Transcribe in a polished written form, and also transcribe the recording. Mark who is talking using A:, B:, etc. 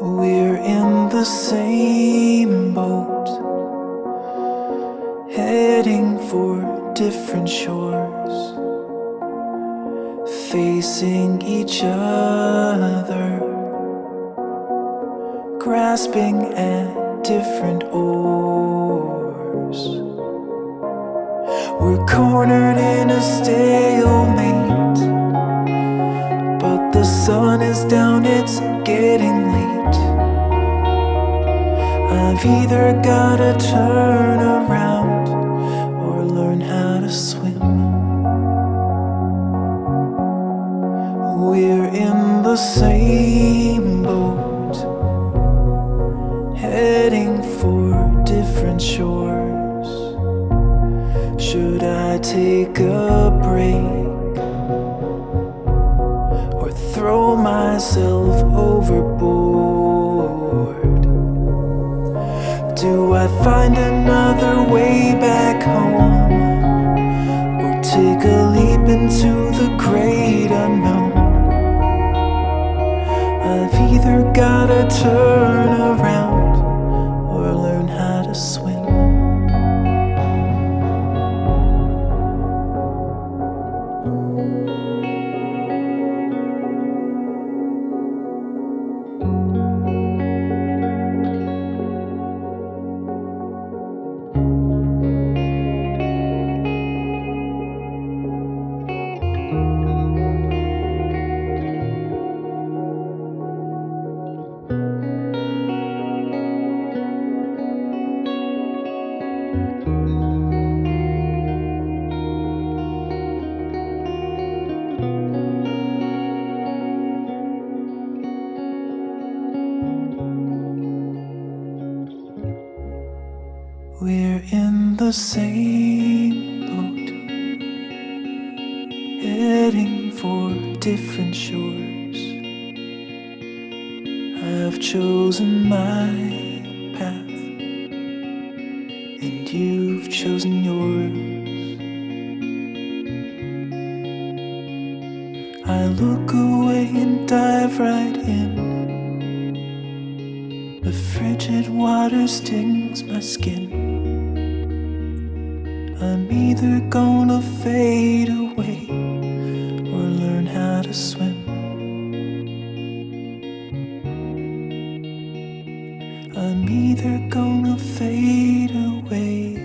A: We're in the same boat, heading for different shores, facing each other, grasping at different oars. We're cornered in a stalemate, but the sun is down, it's getting late. I've either gotta turn around or learn how to swim. We're in the same boat, heading for different shores. Should I take a break or throw myself overboard? Do I find another way back home, or take a leap into the great unknown? I've either gotta turn around or learn how to swim. We're in the same boat, heading for different shores. I've chosen my path, and you've chosen yours. I look away and dive right in. The frigid water stings my skin. I'm either gonna fade away or learn how to swim. I'm either gonna fade away